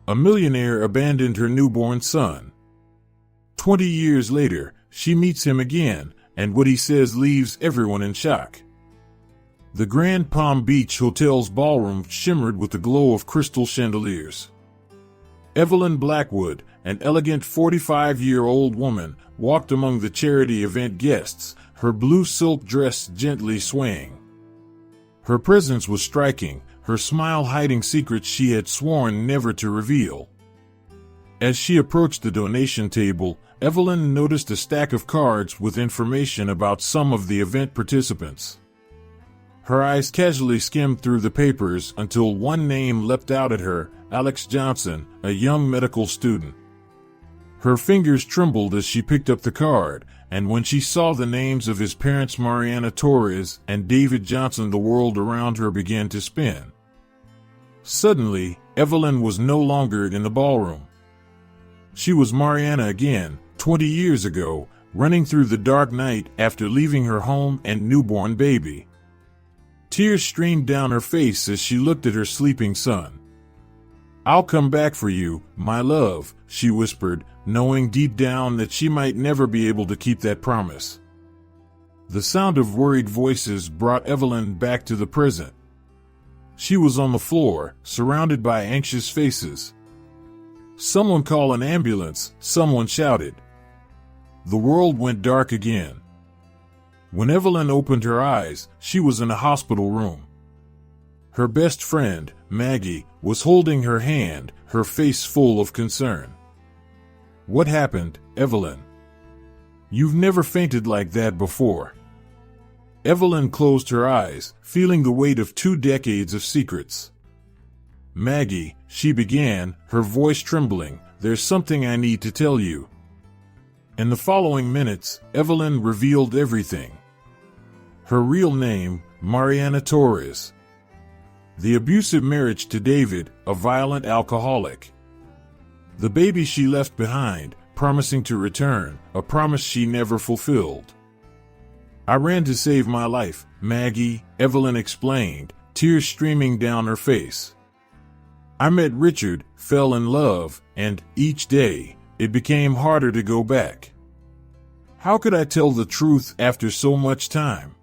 A millionaire abandoned her newborn son. 20 years later, she meets him again, and what he says leaves everyone in shock. The Grand Palm Beach Hotel's ballroom shimmered with the glow of crystal chandeliers. Evelyn Blackwood, an elegant 45-year-old woman, walked among the charity event guests, her blue silk dress gently swaying. Her presence was striking, her smile hiding secrets she had sworn never to reveal. As she approached the donation table, Evelyn noticed a stack of cards with information about some of the event participants. Her eyes casually skimmed through the papers until one name leapt out at her, Alex Johnson, a young medical student. Her fingers trembled as she picked up the card, and when she saw the names of his parents Mariana Torres and David Johnson, the world around her began to spin. Suddenly, Evelyn was no longer in the ballroom. She was Mariana again, 20 years ago, running through the dark night after leaving her home and newborn baby. Tears streamed down her face as she looked at her sleeping son. "I'll come back for you, my love," she whispered, knowing deep down that she might never be able to keep that promise. The sound of worried voices brought Evelyn back to the present. She was on the floor, surrounded by anxious faces. "Someone call an ambulance," someone shouted. The world went dark again. When Evelyn opened her eyes, she was in a hospital room. Her best friend, Maggie, was holding her hand, her face full of concern. "What happened, Evelyn? You've never fainted like that before." Evelyn closed her eyes, feeling the weight of 2 decades of secrets. "Maggie," she began, her voice trembling, "there's something I need to tell you." In the following minutes, Evelyn revealed everything. Her real name, Mariana Torres. The abusive marriage to David, a violent alcoholic. The baby she left behind, promising to return, a promise she never fulfilled. "I ran to save my life, Maggie," Evelyn explained, tears streaming down her face. "I met Richard, fell in love, and, each day, it became harder to go back. How could I tell the truth after so much time?"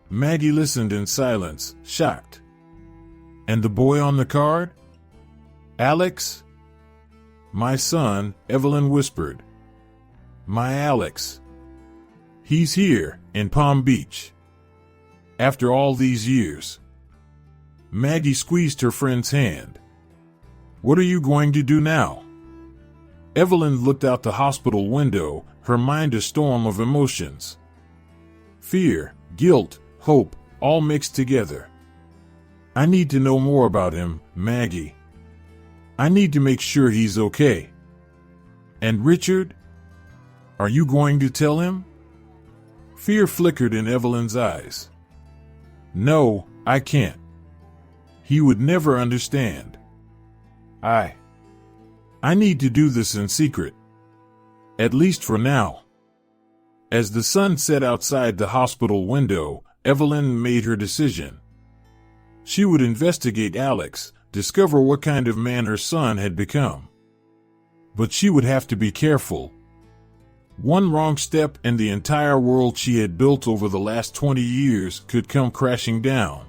Maggie listened in silence, shocked. "And the boy on the card? Alex?" "My son," Evelyn whispered. "My Alex. He's here, in Palm Beach. After all these years." Maggie squeezed her friend's hand. "What are you going to do now?" Evelyn looked out the hospital window, her mind a storm of emotions. Fear, guilt, hope, all mixed together. "I need to know more about him, Maggie. I need to make sure he's okay." "And Richard? Are you going to tell him?" Fear flickered in Evelyn's eyes. "No, I can't. He would never understand. I need to do this in secret. At least for now." As the sun set outside the hospital window, Evelyn made her decision. She would investigate Alex, discover what kind of man her son had become. But she would have to be careful. One wrong step and the entire world she had built over the last 20 years could come crashing down.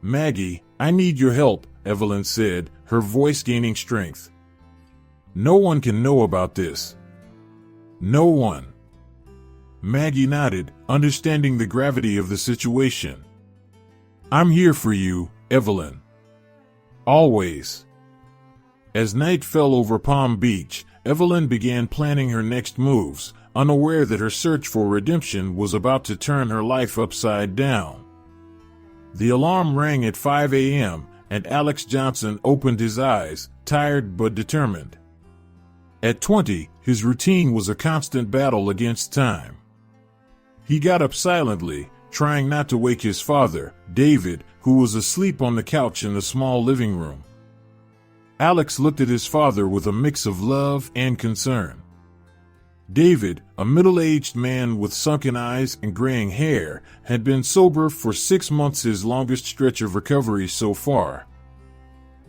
"Maggie, I need your help," Evelyn said, her voice gaining strength. "No one can know about this. No one." Maggie nodded, understanding the gravity of the situation. "I'm here for you, Evelyn. Always." As night fell over Palm Beach, Evelyn began planning her next moves, unaware that her search for redemption was about to turn her life upside down. The alarm rang at 5 a.m., and Alex Johnson opened his eyes, tired but determined. At 20, his routine was a constant battle against time. He got up silently, trying not to wake his father, David, who was asleep on the couch in the small living room. Alex looked at his father with a mix of love and concern. David, a middle-aged man with sunken eyes and graying hair, had been sober for 6 months, his longest stretch of recovery so far.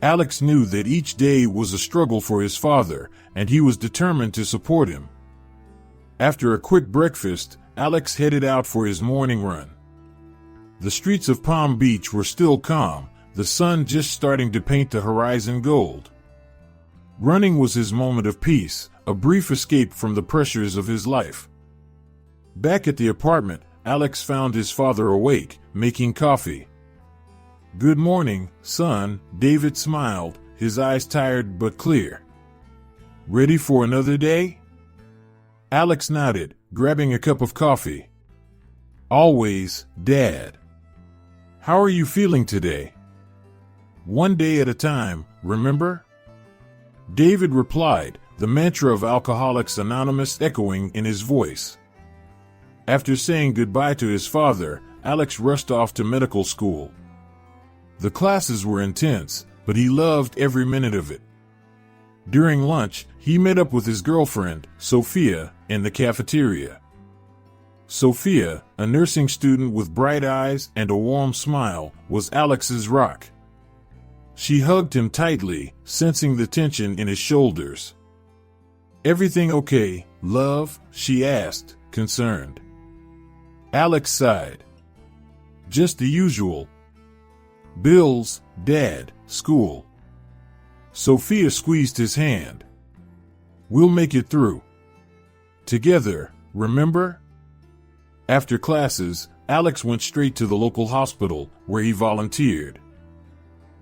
Alex knew that each day was a struggle for his father, and he was determined to support him. After a quick breakfast, Alex headed out for his morning run. The streets of Palm Beach were still calm, the sun just starting to paint the horizon gold. Running was his moment of peace, a brief escape from the pressures of his life. Back at the apartment, Alex found his father awake, making coffee. "Good morning, son," David smiled, his eyes tired but clear. "Ready for another day?" Alex nodded, grabbing a cup of coffee. "Always, Dad." "How are you feeling today?" "One day at a time, remember?" David replied, the mantra of Alcoholics Anonymous echoing in his voice. After saying goodbye to his father, Alex rushed off to medical school. The classes were intense, but he loved every minute of it. During lunch, he met up with his girlfriend, Sophia, in the cafeteria. Sophia, a nursing student with bright eyes and a warm smile, was Alex's rock. She hugged him tightly, sensing the tension in his shoulders. "Everything okay, love?" she asked, concerned. Alex sighed. "Just the usual. Bills, Dad, school." Sophia squeezed his hand. "We'll make it through. Together, remember?" After classes, Alex went straight to the local hospital, where he volunteered.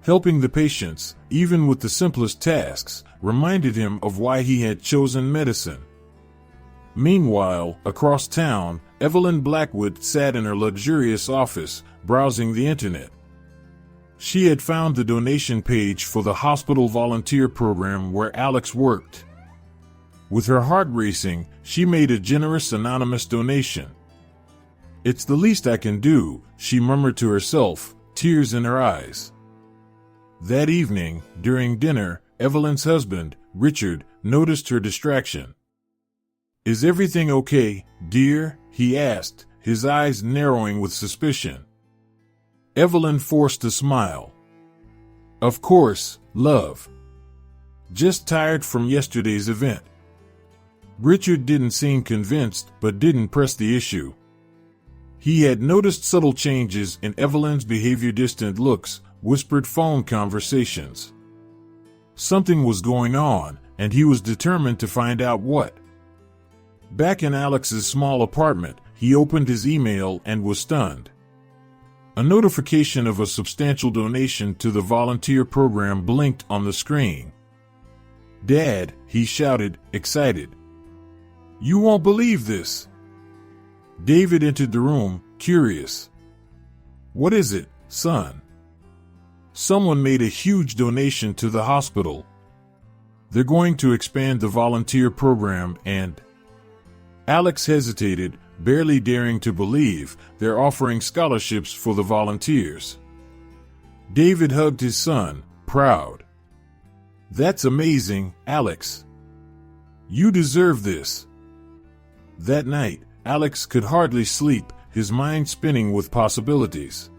Helping the patients, even with the simplest tasks, reminded him of why he had chosen medicine. Meanwhile, across town, Evelyn Blackwood sat in her luxurious office, browsing the internet. She had found the donation page for the hospital volunteer program where Alex worked. With her heart racing, she made a generous anonymous donation. "It's the least I can do," she murmured to herself, tears in her eyes. That evening, during dinner, Evelyn's husband, Richard, noticed her distraction. "Is everything okay, dear?" he asked, his eyes narrowing with suspicion. Evelyn forced a smile. "Of course, love. Just tired from yesterday's event." Richard didn't seem convinced, but didn't press the issue. He had noticed subtle changes in Evelyn's behavior, distant looks, whispered phone conversations. Something was going on, and he was determined to find out what. Back in Alex's small apartment, he opened his email and was stunned. A notification of a substantial donation to the volunteer program blinked on the screen. "Dad," he shouted, excited. "You won't believe this." David entered the room, curious. "What is it, son?" "Someone made a huge donation to the hospital. They're going to expand the volunteer program and—" Alex hesitated, barely daring to believe they're offering scholarships for the volunteers. David hugged his son, proud. "That's amazing, Alex. You deserve this." That night, Alex could hardly sleep, his mind spinning with possibilities.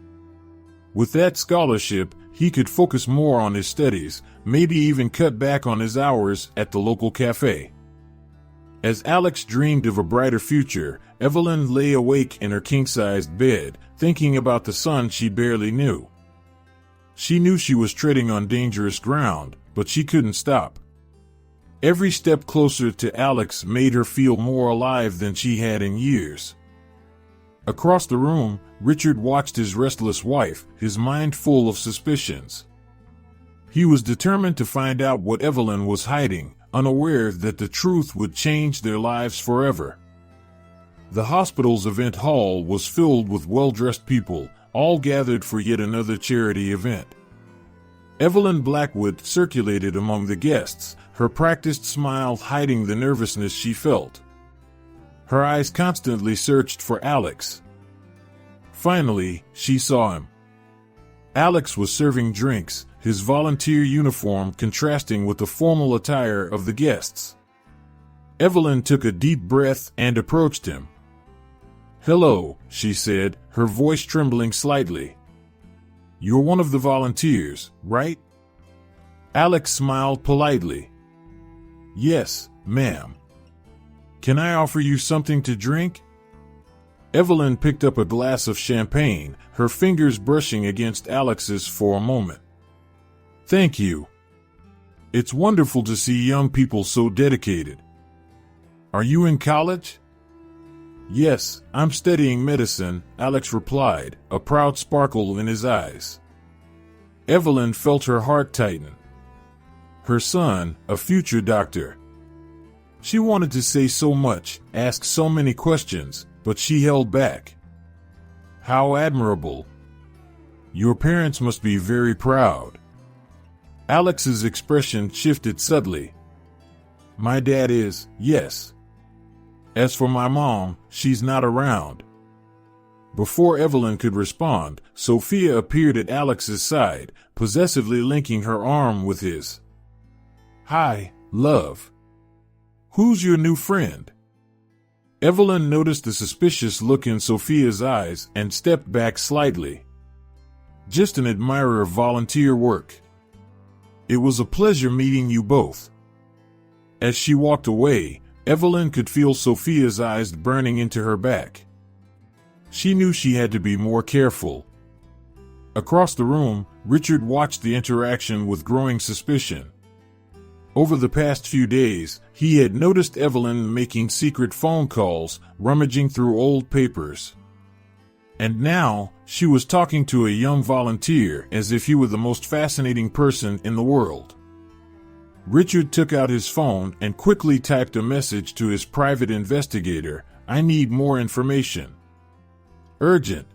With that scholarship, he could focus more on his studies, maybe even cut back on his hours at the local cafe. As Alex dreamed of a brighter future, Evelyn lay awake in her king-sized bed, thinking about the son she barely knew. She knew she was treading on dangerous ground, but she couldn't stop. Every step closer to Alex made her feel more alive than she had in years. Across the room, Richard watched his restless wife, his mind full of suspicions. He was determined to find out what Evelyn was hiding, unaware that the truth would change their lives forever. The hospital's event hall was filled with well-dressed people, all gathered for yet another charity event. Evelyn Blackwood circulated among the guests, her practiced smile hiding the nervousness she felt. Her eyes constantly searched for Alex. Finally, she saw him. Alex was serving drinks, his volunteer uniform contrasting with the formal attire of the guests. Evelyn took a deep breath and approached him. "Hello," she said, her voice trembling slightly. "You're one of the volunteers, right?" Alex smiled politely. Yes, ma'am. Can I offer you something to drink? Evelyn picked up a glass of champagne, her fingers brushing against Alex's for a moment. Thank you. It's wonderful to see young people so dedicated. Are you in college? Yes, I'm studying medicine, Alex replied, a proud sparkle in his eyes. Evelyn felt her heart tighten. Her son, a future doctor. She wanted to say so much, ask so many questions, but she held back. How admirable. Your parents must be very proud. Alex's expression shifted subtly. My dad is, yes. As for my mom, she's not around. Before Evelyn could respond, Sophia appeared at Alex's side, possessively linking her arm with his. Hi, love. Who's your new friend? Evelyn noticed the suspicious look in Sophia's eyes and stepped back slightly. Just an admirer of volunteer work. It was a pleasure meeting you both. As she walked away, Evelyn could feel Sophia's eyes burning into her back. She knew she had to be more careful. Across the room, Richard watched the interaction with growing suspicion. Over the past few days, he had noticed Evelyn making secret phone calls, rummaging through old papers. And now, she was talking to a young volunteer as if he were the most fascinating person in the world. Richard took out his phone and quickly typed a message to his private investigator, I need more information. Urgent.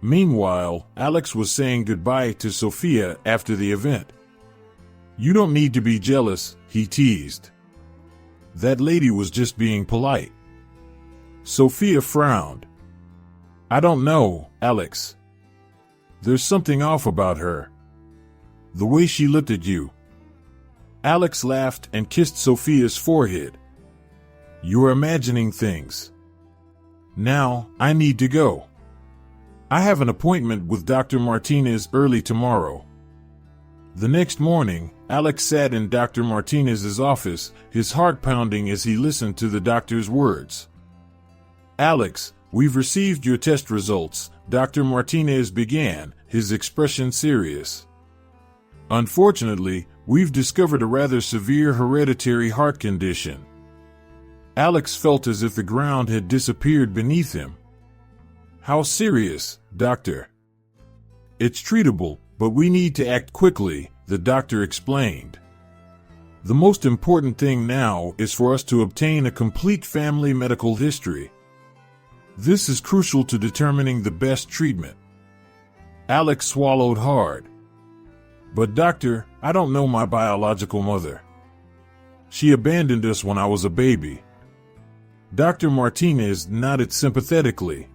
Meanwhile, Alex was saying goodbye to Sophia after the event. You don't need to be jealous, he teased. That lady was just being polite. Sophia frowned. I don't know, Alex. There's something off about her. The way she looked at you. Alex laughed and kissed Sophia's forehead. You're imagining things. Now, I need to go. I have an appointment with Dr. Martinez early tomorrow. The next morning, Alex sat in Dr. Martinez's office, his heart pounding as he listened to the doctor's words. Alex, we've received your test results, Dr. Martinez began, his expression serious. Unfortunately, we've discovered a rather severe hereditary heart condition. Alex felt as if the ground had disappeared beneath him. How serious, doctor? It's treatable, but we need to act quickly, the doctor explained. The most important thing now is for us to obtain a complete family medical history. This is crucial to determining the best treatment. Alex swallowed hard. But doctor, I don't know my biological mother. She abandoned us when I was a baby. Dr. Martinez nodded sympathetically.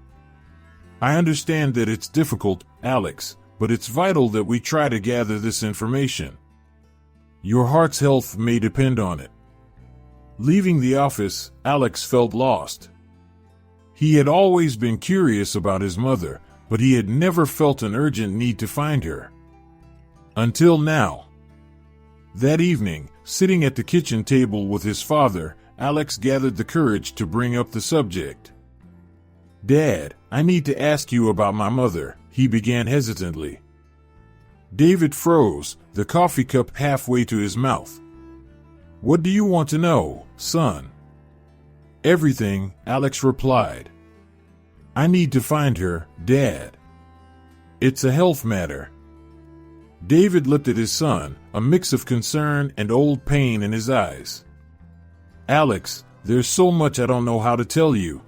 I understand that it's difficult, Alex, but it's vital that we try to gather this information. Your heart's health may depend on it. Leaving the office, Alex felt lost. He had always been curious about his mother, but he had never felt an urgent need to find her. Until now. That evening, sitting at the kitchen table with his father, Alex gathered the courage to bring up the subject. Dad, I need to ask you about my mother, he began hesitantly. David froze, the coffee cup halfway to his mouth. What do you want to know, son? Everything, Alex replied. I need to find her, Dad. It's a health matter. David looked at his son, a mix of concern and old pain in his eyes. Alex, there's so much I don't know how to tell you.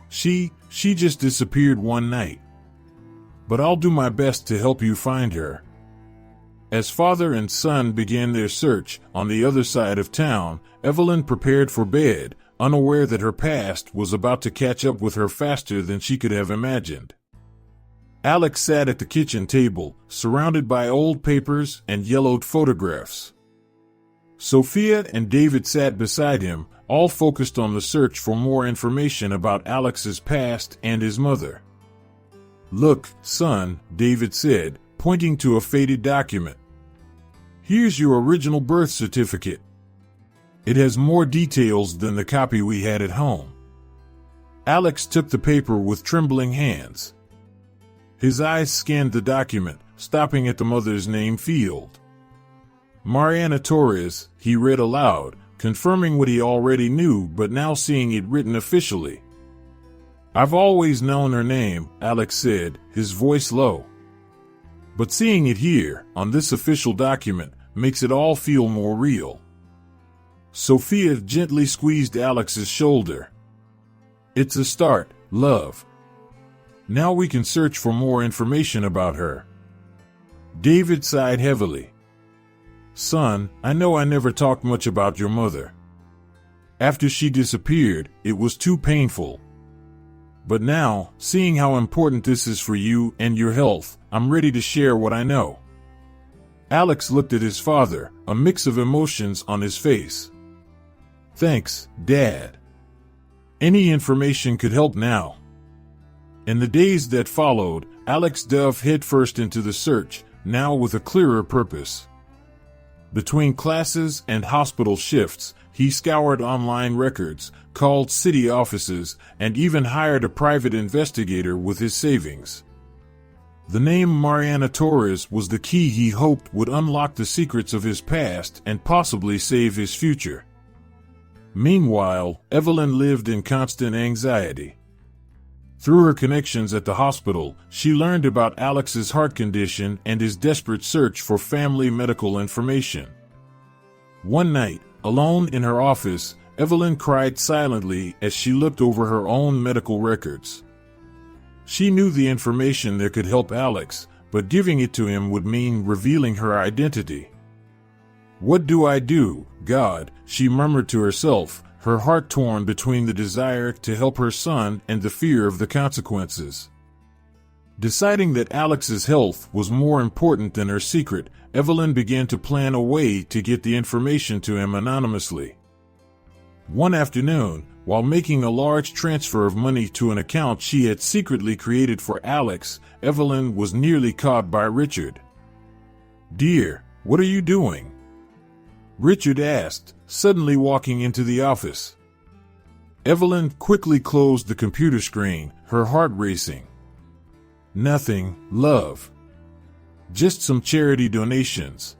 She just disappeared one night. But I'll do my best to help you find her. As father and son began their search on the other side of town, Evelyn prepared for bed, unaware that her past was about to catch up with her faster than she could have imagined. Alex sat at the kitchen table, surrounded by old papers and yellowed photographs. Sophia and David sat beside him, all focused on the search for more information about Alex's past and his mother. Look, son, David said, pointing to a faded document. Here's your original birth certificate. It has more details than the copy we had at home. Alex took the paper with trembling hands. His eyes scanned the document, stopping at the mother's name field. Mariana Torres, he read aloud, confirming what he already knew but now seeing it written officially. I've always known her name, Alex said, his voice low. But seeing it here, on this official document, makes it all feel more real. Sophia gently squeezed Alex's shoulder. It's a start, love. Now we can search for more information about her. David sighed heavily. Son, I know I never talked much about your mother. After she disappeared, it was too painful. But now, seeing how important this is for you and your health, I'm ready to share what I know. Alex looked at his father, a mix of emotions on his face. Thanks, Dad. Any information could help now. In the days that followed, Alex dove headfirst into the search, now with a clearer purpose. Between classes and hospital shifts, he scoured online records, called city offices, and even hired a private investigator with his savings. The name Mariana Torres was the key he hoped would unlock the secrets of his past and possibly save his future. Meanwhile, Evelyn lived in constant anxiety. Through her connections at the hospital, she learned about Alex's heart condition and his desperate search for family medical information. One night, alone in her office, Evelyn cried silently as she looked over her own medical records. She knew the information that could help Alex, but giving it to him would mean revealing her identity. What do I do, God? She murmured to herself, her heart torn between the desire to help her son and the fear of the consequences. Deciding that Alex's health was more important than her secret, Evelyn began to plan a way to get the information to him anonymously. One afternoon, while making a large transfer of money to an account she had secretly created for Alex, Evelyn was nearly caught by Richard. Dear, what are you doing? Richard asked, suddenly walking into the office. Evelyn quickly closed the computer screen, her heart racing. Nothing, love. Just some charity donations.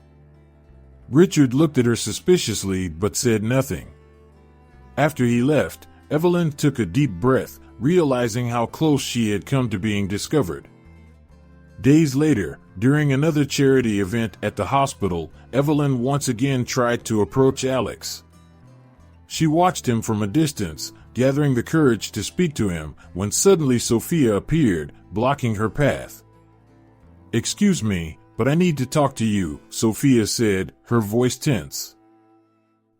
Richard looked at her suspiciously but said nothing. After he left, Evelyn took a deep breath, realizing how close she had come to being discovered. Days later, during another charity event at the hospital, Evelyn once again tried to approach Alex. She watched him from a distance, gathering the courage to speak to him, when suddenly Sophia appeared, blocking her path. Excuse me, but I need to talk to you, Sophia said, her voice tense.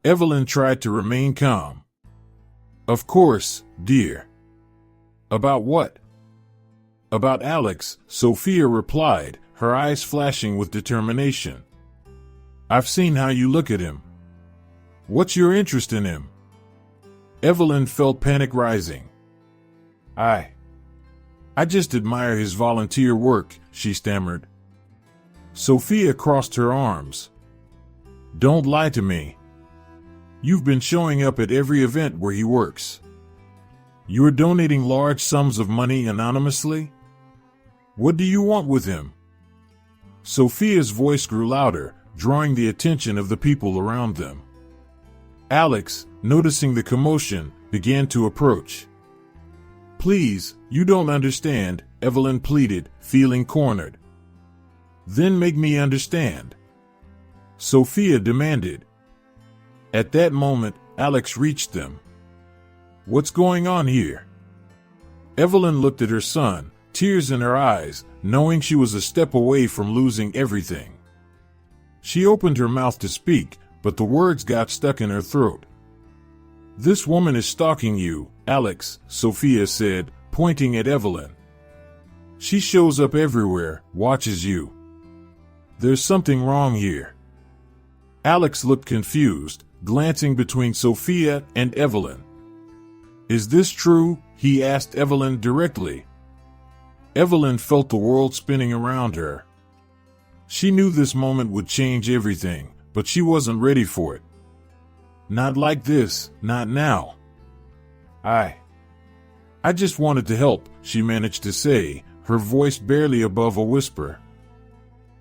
Evelyn tried to remain calm. Of course, dear. About what? About Alex, Sophia replied, her eyes flashing with determination. I've seen how you look at him. What's your interest in him? Evelyn felt panic rising. I just admire his volunteer work, she stammered. Sophia crossed her arms. Don't lie to me. You've been showing up at every event where he works. You're donating large sums of money anonymously? What do you want with him? Sophia's voice grew louder, drawing the attention of the people around them. Alex, noticing the commotion, began to approach. Please, you don't understand, Evelyn pleaded, feeling cornered. Then make me understand. Sophia demanded. At that moment, Alex reached them. What's going on here? Evelyn looked at her son, tears in her eyes, knowing she was a step away from losing everything. She opened her mouth to speak, but the words got stuck in her throat. This woman is stalking you, Alex, Sophia said, pointing at Evelyn. She shows up everywhere, watches you. There's something wrong here. Alex looked confused, glancing between Sophia and Evelyn. Is this true? He asked Evelyn directly. Evelyn felt the world spinning around her. She knew this moment would change everything, but she wasn't ready for it. Not like this, not now. I just wanted to help, she managed to say, her voice barely above a whisper.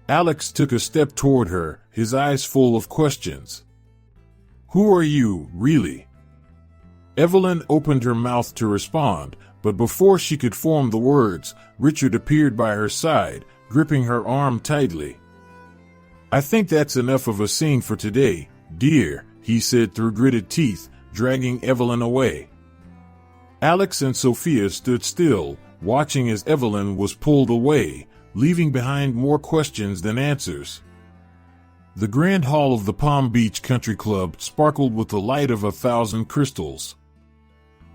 Alex took a step toward her, his eyes full of questions. Who are you, really? Evelyn opened her mouth to respond, but before she could form the words, Richard appeared by her side, gripping her arm tightly. I think that's enough of a scene for today, dear, he said through gritted teeth, dragging Evelyn away. Alex and Sophia stood still, watching as Evelyn was pulled away, leaving behind more questions than answers. The grand hall of the Palm Beach Country Club sparkled with the light of 1,000 crystals.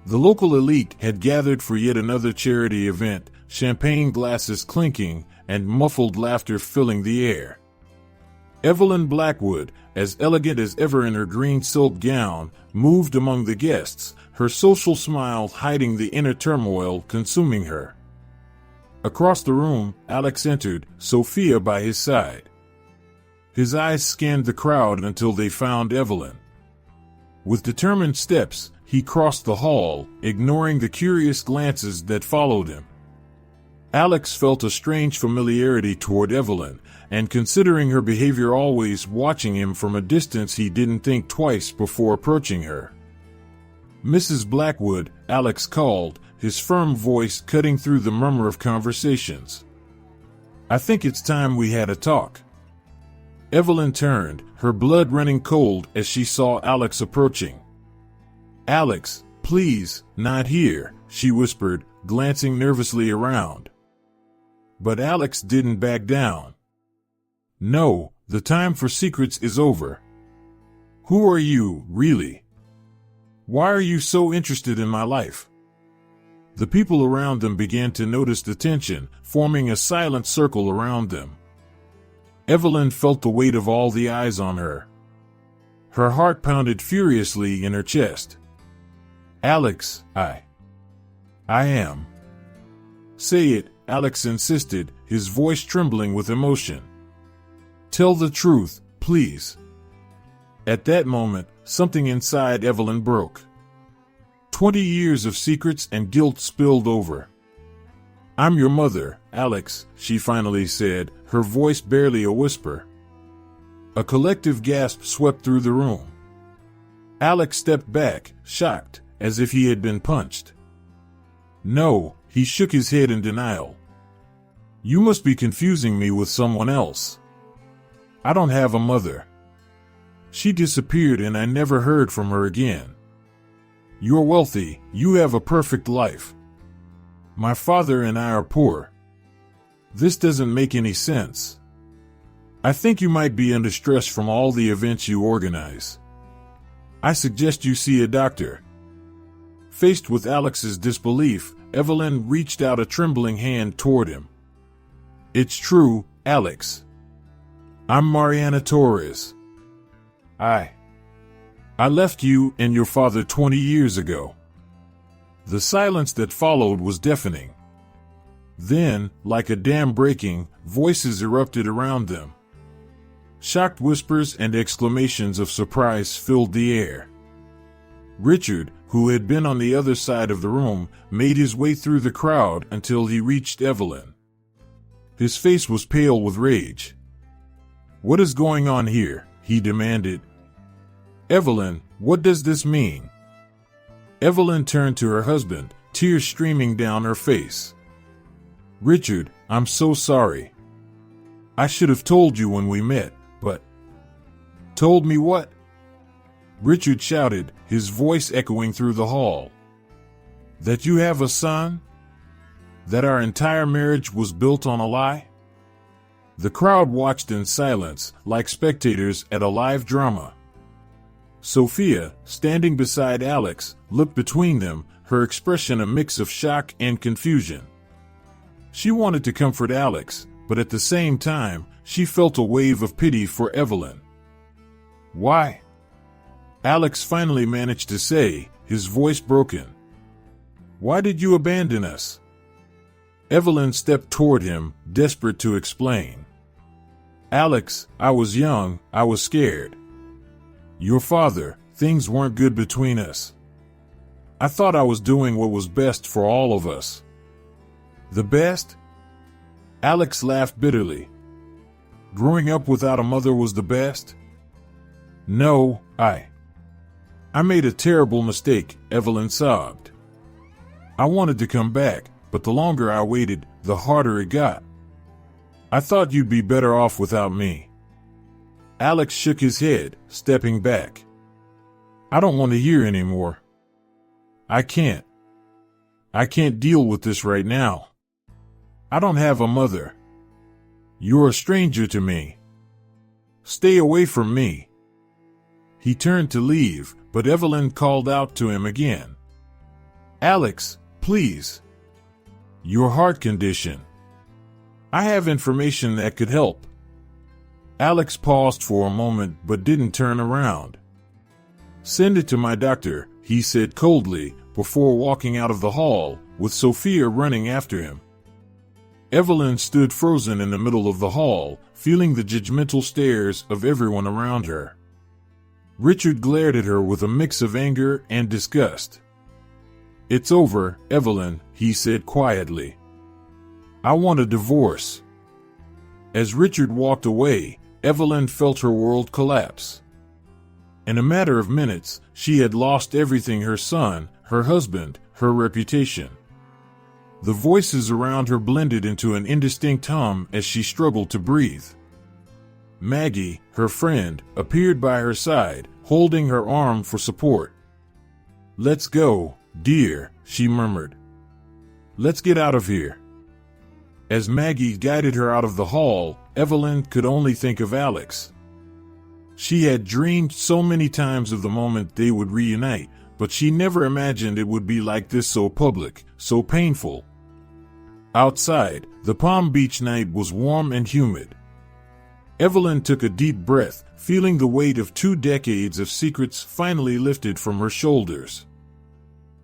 The local elite had gathered for yet another charity event, champagne glasses clinking and muffled laughter filling the air. Evelyn Blackwood, as elegant as ever in her green silk gown, moved among the guests, her social smile hiding the inner turmoil consuming her. Across the room, Alex entered, Sophia by his side. His eyes scanned the crowd until they found Evelyn. With determined steps, he crossed the hall, ignoring the curious glances that followed him. Alex felt a strange familiarity toward Evelyn, and considering her behavior always watching him from a distance, he didn't think twice before approaching her. Mrs. Blackwood, Alex called, his firm voice cutting through the murmur of conversations. I think it's time we had a talk. Evelyn turned, her blood running cold as she saw Alex approaching. Alex, please, not here, she whispered, glancing nervously around. But Alex didn't back down. No, the time for secrets is over. Who are you, really? Why are you so interested in my life? The people around them began to notice the tension, forming a silent circle around them. Evelyn felt the weight of all the eyes on her. Her heart pounded furiously in her chest. Alex, I am. Say it, Alex insisted, his voice trembling with emotion. Tell the truth, please. At that moment, something inside Evelyn broke. 20 years of secrets and guilt spilled over. I'm your mother, Alex, she finally said, her voice barely a whisper. A collective gasp swept through the room. Alex stepped back, shocked, as if he had been punched. No, he shook his head in denial. You must be confusing me with someone else. I don't have a mother. She disappeared and I never heard from her again. You're wealthy, you have a perfect life. My father and I are poor. This doesn't make any sense. I think you might be under stress from all the events you organize. I suggest you see a doctor. Faced with Alex's disbelief, Evelyn reached out a trembling hand toward him. It's true, Alex. I'm Mariana Torres. I left you and your father 20 years ago. The silence that followed was deafening. Then, like a dam breaking, voices erupted around them. Shocked whispers and exclamations of surprise filled the air. Richard, who had been on the other side of the room, made his way through the crowd until he reached Evelyn. His face was pale with rage. What is going on here? He demanded. Evelyn, what does this mean? Evelyn turned to her husband, tears streaming down her face. Richard, I'm so sorry. I should have told you when we met, but... Told me what? Richard shouted, his voice echoing through the hall. That you have a son? That our entire marriage was built on a lie? The crowd watched in silence, like spectators at a live drama. Sophia, standing beside Alex, looked between them, her expression a mix of shock and confusion. She wanted to comfort Alex, but at the same time, she felt a wave of pity for Evelyn. Why? Alex finally managed to say, his voice broken. Why did you abandon us? Evelyn stepped toward him, desperate to explain. Alex, I was young, I was scared. Your father, things weren't good between us. I thought I was doing what was best for all of us. The best? Alex laughed bitterly. Growing up without a mother was the best? No, I made a terrible mistake, Evelyn sobbed. I wanted to come back, but the longer I waited, the harder it got. I thought you'd be better off without me. Alex shook his head, stepping back. I don't want to hear anymore. I can't. I can't deal with this right now. I don't have a mother. You're a stranger to me. Stay away from me. He turned to leave, but Evelyn called out to him again. Alex, please. Your heart condition. I have information that could help. Alex paused for a moment but didn't turn around. Send it to my doctor, he said coldly, before walking out of the hall, with Sophia running after him. Evelyn stood frozen in the middle of the hall, feeling the judgmental stares of everyone around her. Richard glared at her with a mix of anger and disgust. It's over, Evelyn, he said quietly. I want a divorce. As Richard walked away, Evelyn felt her world collapse. In a matter of minutes, she had lost everything: her son, her husband, her reputation. The voices around her blended into an indistinct hum as she struggled to breathe. Maggie, her friend, appeared by her side, holding her arm for support. Let's go, dear, she murmured. Let's get out of here. As Maggie guided her out of the hall, Evelyn could only think of Alex. She had dreamed so many times of the moment they would reunite, but she never imagined it would be like this, so public, so painful. Outside, the Palm Beach night was warm and humid. Evelyn took a deep breath, feeling the weight of 2 decades of secrets finally lifted from her shoulders.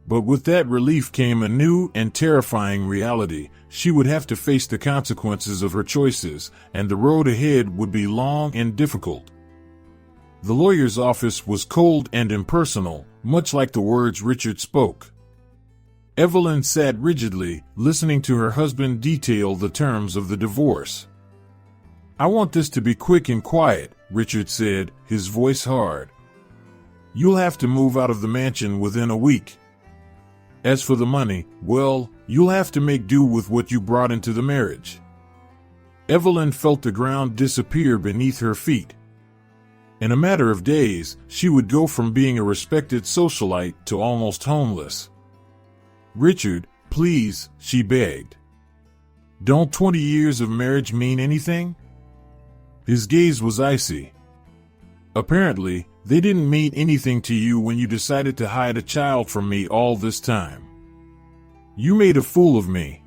But with that relief came a new and terrifying reality. She would have to face the consequences of her choices, and the road ahead would be long and difficult. The lawyer's office was cold and impersonal, much like the words Richard spoke. Evelyn sat rigidly, listening to her husband detail the terms of the divorce. I want this to be quick and quiet, Richard said, his voice hard. You'll have to move out of the mansion within a week. As for the money, well, you'll have to make do with what you brought into the marriage. Evelyn felt the ground disappear beneath her feet. In a matter of days, she would go from being a respected socialite to almost homeless. Richard, please, she begged. Don't 20 years of marriage mean anything? His gaze was icy. Apparently, they didn't mean anything to you when you decided to hide a child from me all this time. You made a fool of me.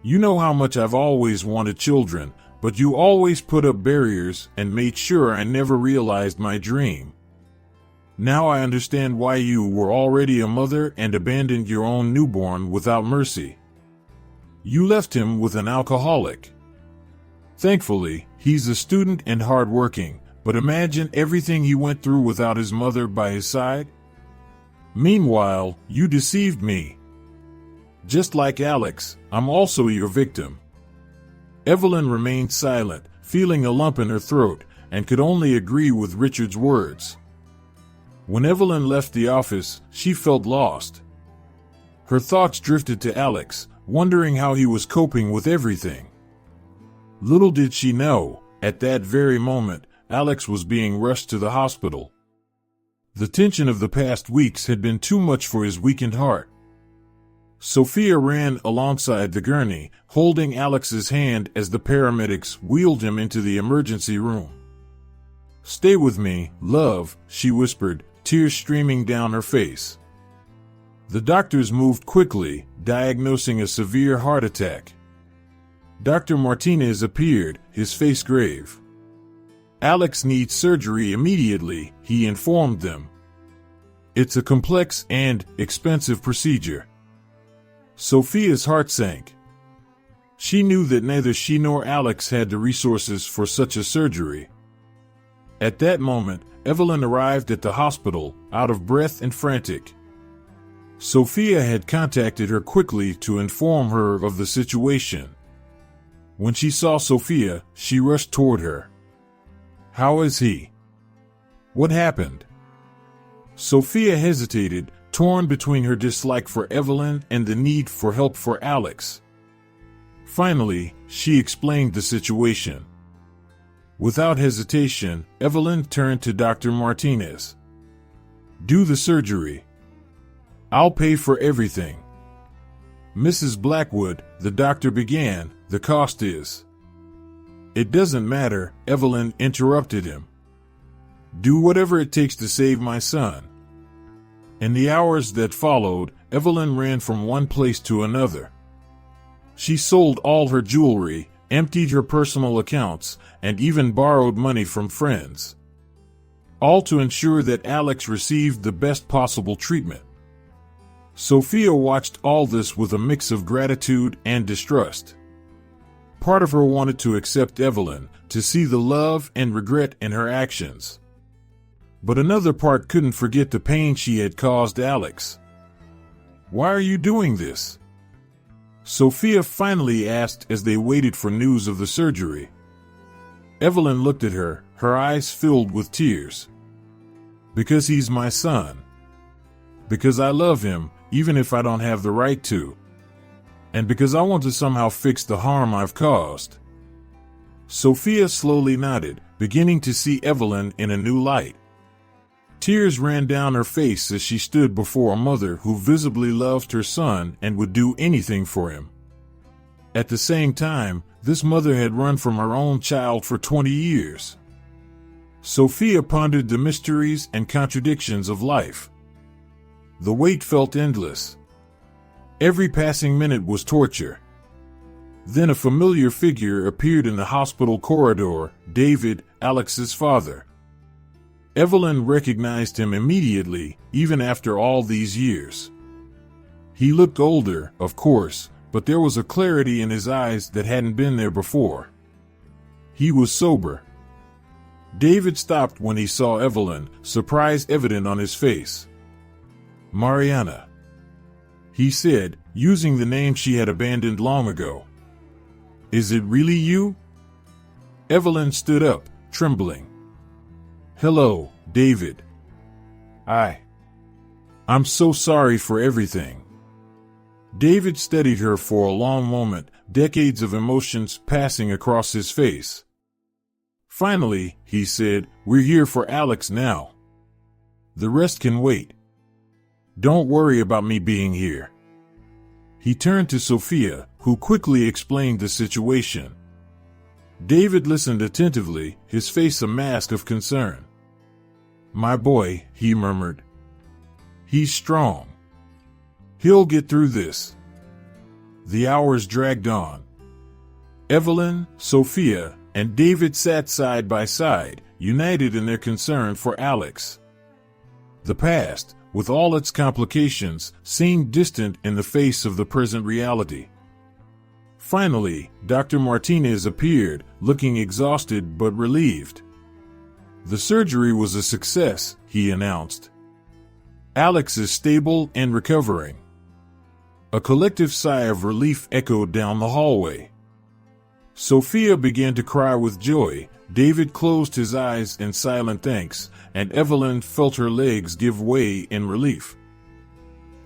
You know how much I've always wanted children, but you always put up barriers and made sure I never realized my dream. Now I understand why you were already a mother and abandoned your own newborn without mercy. You left him with an alcoholic. Thankfully, he's a student and hardworking, but imagine everything he went through without his mother by his side. Meanwhile, you deceived me. Just like Alex, I'm also your victim. Evelyn remained silent, feeling a lump in her throat, and could only agree with Richard's words. When Evelyn left the office, she felt lost. Her thoughts drifted to Alex, wondering how he was coping with everything. Little did she know, at that very moment, Alex was being rushed to the hospital. The tension of the past weeks had been too much for his weakened heart. Sophia ran alongside the gurney, holding Alex's hand as the paramedics wheeled him into the emergency room. Stay with me, love, she whispered, tears streaming down her face. The doctors moved quickly, diagnosing a severe heart attack. Dr. Martinez appeared, his face grave. Alex needs surgery immediately, he informed them. It's a complex and expensive procedure. Sophia's heart sank. She knew that neither she nor Alex had the resources for such a surgery. At that moment, Evelyn arrived at the hospital, out of breath and frantic. Sophia had contacted her quickly to inform her of the situation. When she saw Sophia, she rushed toward her. "How is he? What happened?" Sophia hesitated, torn between her dislike for Evelyn and the need for help for Alex. Finally, she explained the situation. Without hesitation, Evelyn turned to Dr. Martinez. "Do the surgery. I'll pay for everything." "Mrs. Blackwood," the doctor began, "the cost is—" "It doesn't matter," Evelyn interrupted him. "Do whatever it takes to save my son." In the hours that followed, Evelyn ran from one place to another. She sold all her jewelry, emptied her personal accounts, and even borrowed money from friends. All to ensure that Alex received the best possible treatment. Sophia watched all this with a mix of gratitude and distrust. Part of her wanted to accept Evelyn, to see the love and regret in her actions. But another part couldn't forget the pain she had caused Alex. "Why are you doing this?" Sophia finally asked as they waited for news of the surgery. Evelyn looked at her, her eyes filled with tears. "Because he's my son. Because I love him, even if I don't have the right to. And because I want to somehow fix the harm I've caused." Sophia slowly nodded, beginning to see Evelyn in a new light. Tears ran down her face as she stood before a mother who visibly loved her son and would do anything for him. At the same time, this mother had run from her own child for 20 years. Sophia pondered the mysteries and contradictions of life. The wait felt endless. Every passing minute was torture. Then a familiar figure appeared in the hospital corridor, David, Alex's father. Evelyn recognized him immediately, even after all these years. He looked older, of course, but there was a clarity in his eyes that hadn't been there before. He was sober. David stopped when he saw Evelyn, surprise evident on his face. "Mariana," he said, using the name she had abandoned long ago. "Is it really you?" Evelyn stood up, trembling. "Hello, David. I'm so sorry for everything." David studied her for a long moment, decades of emotions passing across his face. Finally, he said, "We're here for Alex now. The rest can wait. Don't worry about me being here." He turned to Sophia, who quickly explained the situation. David listened attentively, his face a mask of concern. "My boy," he murmured. "He's strong. He'll get through this." The hours dragged on. Evelyn, Sophia, and David sat side by side, united in their concern for Alex. The past, with all its complications, seemed distant in the face of the present reality. Finally, Dr. Martinez appeared, looking exhausted but relieved. "The surgery was a success," he announced. "Alex is stable and recovering." A collective sigh of relief echoed down the hallway. Sophia began to cry with joy, David closed his eyes in silent thanks, and Evelyn felt her legs give way in relief.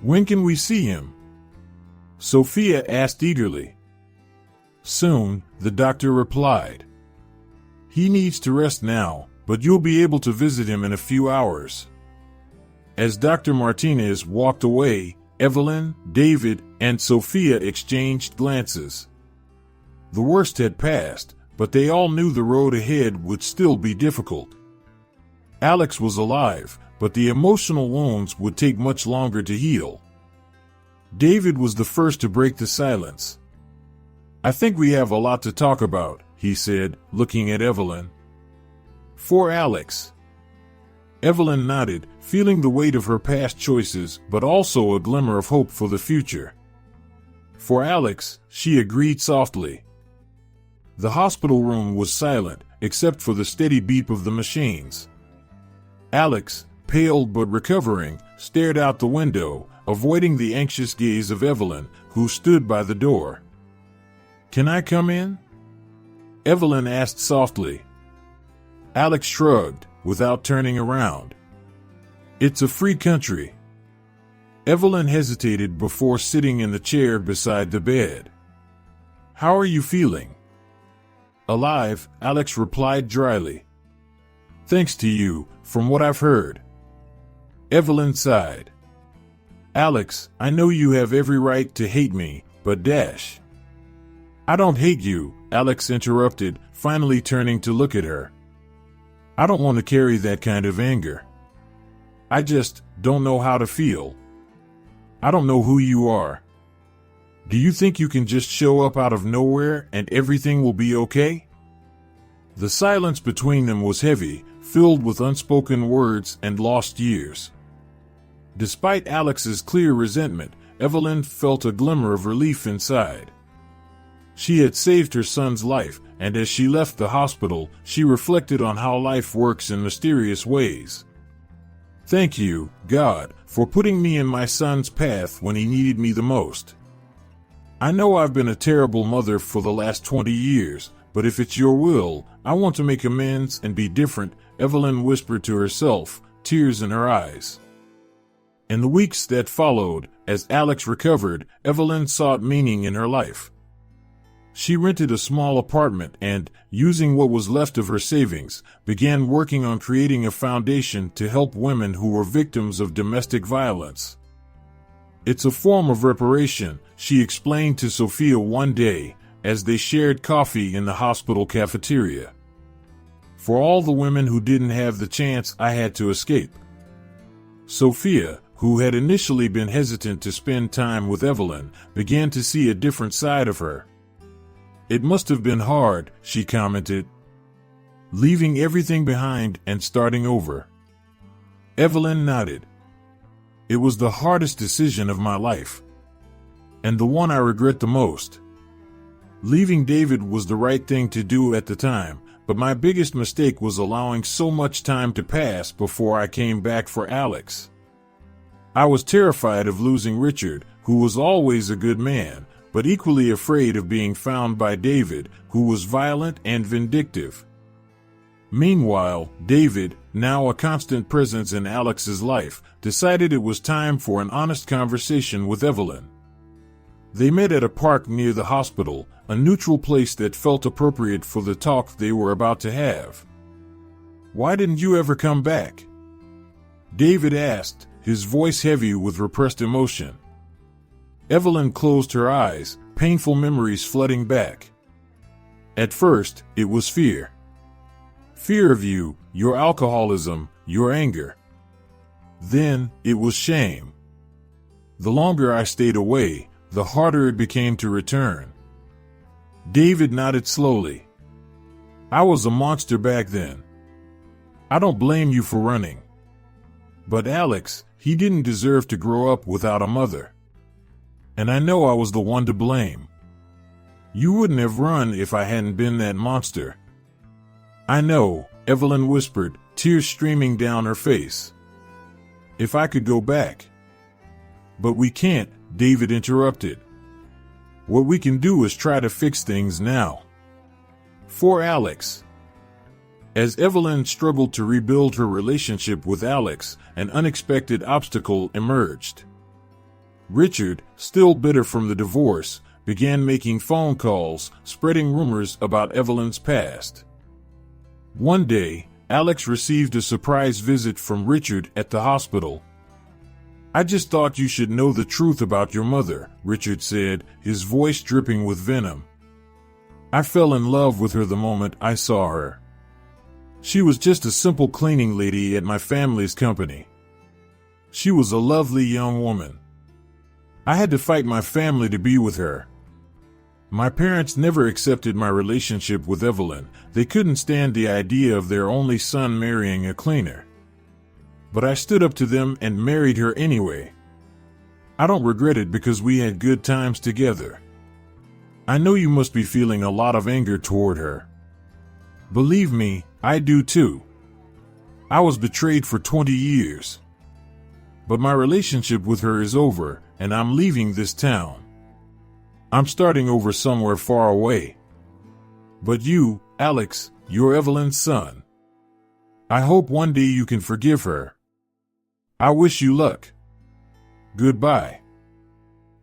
"When can we see him?" Sophia asked eagerly. "Soon," the doctor replied. "He needs to rest now, but you'll be able to visit him in a few hours." As Dr. Martinez walked away, Evelyn, David, and Sophia exchanged glances. The worst had passed, but they all knew the road ahead would still be difficult. Alex was alive, but the emotional wounds would take much longer to heal. David was the first to break the silence. "I think we have a lot to talk about," he said, looking at Evelyn. "For Alex." Evelyn nodded, feeling the weight of her past choices, but also a glimmer of hope for the future. For Alex, she agreed softly. The hospital room was silent, except for the steady beep of the machines. Alex, pale but recovering, stared out the window, avoiding the anxious gaze of Evelyn, who stood by the door. "Can I come in?" Evelyn asked softly. Alex shrugged, without turning around. "It's a free country." Evelyn hesitated before sitting in the chair beside the bed. "How are you feeling?" "Alive," Alex replied dryly. "Thanks to you, from what I've heard." Evelyn sighed. "Alex, I know you have every right to hate me, but dash." "I don't hate you," Alex interrupted, finally turning to look at her. "I don't want to carry that kind of anger. I just don't know how to feel. I don't know who you are. Do you think you can just show up out of nowhere and everything will be okay?" The silence between them was heavy, filled with unspoken words and lost years. Despite Alex's clear resentment, Evelyn felt a glimmer of relief inside. She had saved her son's life, and as she left the hospital, she reflected on how life works in mysterious ways. "Thank you, God, for putting me in my son's path when he needed me the most. I know I've been a terrible mother for the last 20 years, but if it's your will, I want to make amends and be different," Evelyn whispered to herself, tears in her eyes. In the weeks that followed, as Alex recovered, Evelyn sought meaning in her life. She rented a small apartment and, using what was left of her savings, began working on creating a foundation to help women who were victims of domestic violence. "It's a form of reparation," she explained to Sophia one day, as they shared coffee in the hospital cafeteria. "For all the women who didn't have the chance I had to escape." Sophia, who had initially been hesitant to spend time with Evelyn, began to see a different side of her. "It must have been hard," she commented. "Leaving everything behind and starting over." Evelyn nodded. "It was the hardest decision of my life. And the one I regret the most. Leaving David was the right thing to do at the time, but my biggest mistake was allowing so much time to pass before I came back for Alex. I was terrified of losing Richard, who was always a good man, but equally afraid of being found by David, who was violent and vindictive. Meanwhile, David, now a constant presence in Alex's life, decided it was time for an honest conversation with Evelyn. They met at a park near the hospital, a neutral place that felt appropriate for the talk they were about to have. "Why didn't you ever come back?" David asked, his voice heavy with repressed emotion. Evelyn closed her eyes, painful memories flooding back. "At first, it was fear. Fear of you, your alcoholism, your anger. Then, it was shame. The longer I stayed away, the harder it became to return." David nodded slowly. "I was a monster back then. I don't blame you for running. But Alex, he didn't deserve to grow up without a mother. And I know I was the one to blame. You wouldn't have run if I hadn't been that monster." "I know," Evelyn whispered, tears streaming down her face. "If I could go back." "But we can't," David interrupted. "What we can do is try to fix things now. For Alex." As Evelyn struggled to rebuild her relationship with Alex, an unexpected obstacle emerged. Richard, still bitter from the divorce, began making phone calls, spreading rumors about Evelyn's past. One day, Alex received a surprise visit from Richard at the hospital. "I just thought you should know the truth about your mother," Richard said, his voice dripping with venom. "I fell in love with her the moment I saw her. She was just a simple cleaning lady at my family's company. She was a lovely young woman. I had to fight my family to be with her. My parents never accepted my relationship with Evelyn. They couldn't stand the idea of their only son marrying a cleaner. But I stood up to them and married her anyway. I don't regret it because we had good times together. I know you must be feeling a lot of anger toward her. Believe me, I do too. I was betrayed for 20 years. But my relationship with her is over, and I'm leaving this town. I'm starting over somewhere far away. But you, Alex, you're Evelyn's son. I hope one day you can forgive her. I wish you luck. Goodbye.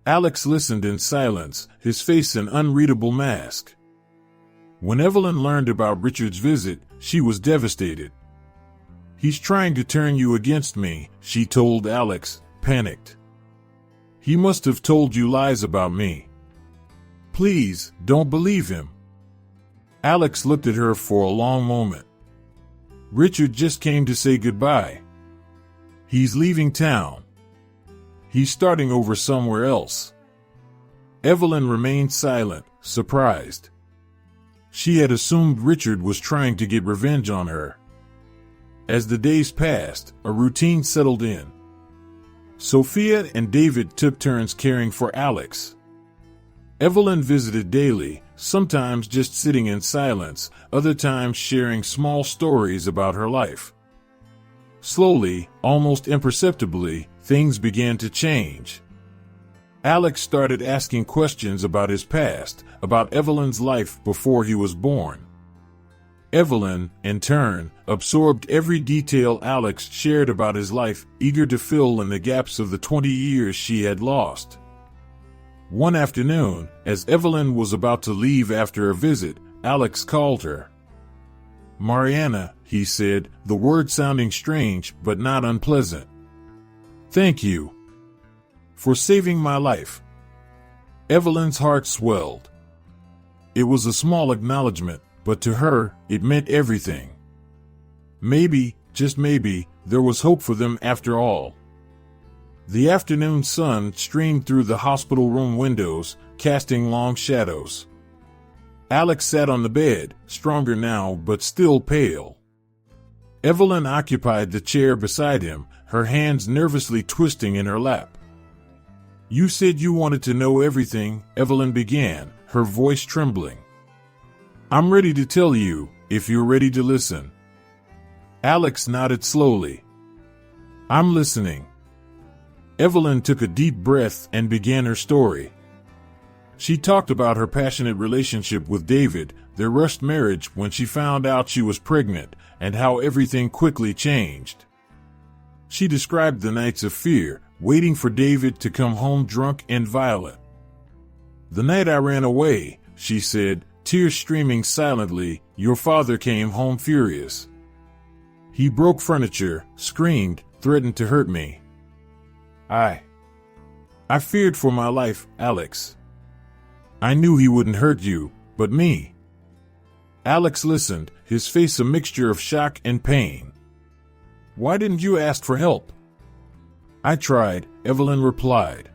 Alex listened in silence, his face an unreadable mask. When Evelyn learned about Richard's visit, she was devastated. He's trying to turn you against me, she told Alex, panicked. He must have told you lies about me. Please, don't believe him. Alex looked at her for a long moment. Richard just came to say goodbye. He's leaving town. He's starting over somewhere else. Evelyn remained silent, surprised. She had assumed Richard was trying to get revenge on her. As the days passed, a routine settled in. Sophia and David took turns caring for Alex. Evelyn visited daily, sometimes just sitting in silence, other times sharing small stories about her life. Slowly, almost imperceptibly, things began to change. Alex started asking questions about his past, about Evelyn's life before he was born. Evelyn, in turn, absorbed every detail Alex shared about his life, eager to fill in the gaps of the 20 years she had lost. One afternoon, as Evelyn was about to leave after a visit, Alex called her. Mariana, he said, the word sounding strange but not unpleasant. Thank you for saving my life. Evelyn's heart swelled. It was a small acknowledgement, but to her, it meant everything. Maybe, just maybe, there was hope for them after all. The afternoon sun streamed through the hospital room windows, casting long shadows. Alex sat on the bed, stronger now but still pale. Evelyn occupied the chair beside him, her hands nervously twisting in her lap. You said you wanted to know everything, Evelyn began, her voice trembling. I'm ready to tell you, if you're ready to listen. Alex nodded slowly. I'm listening. Evelyn took a deep breath and began her story. She talked about her passionate relationship with David, their rushed marriage when she found out she was pregnant, and how everything quickly changed. She described the nights of fear, waiting for David to come home drunk and violent. The night I ran away, she said, tears streaming silently, your father came home furious. He broke furniture, screamed, threatened to hurt me. I feared for my life, Alex. I knew he wouldn't hurt you, but me. Alex listened, his face a mixture of shock and pain. Why didn't you ask for help? I tried, Evelyn replied.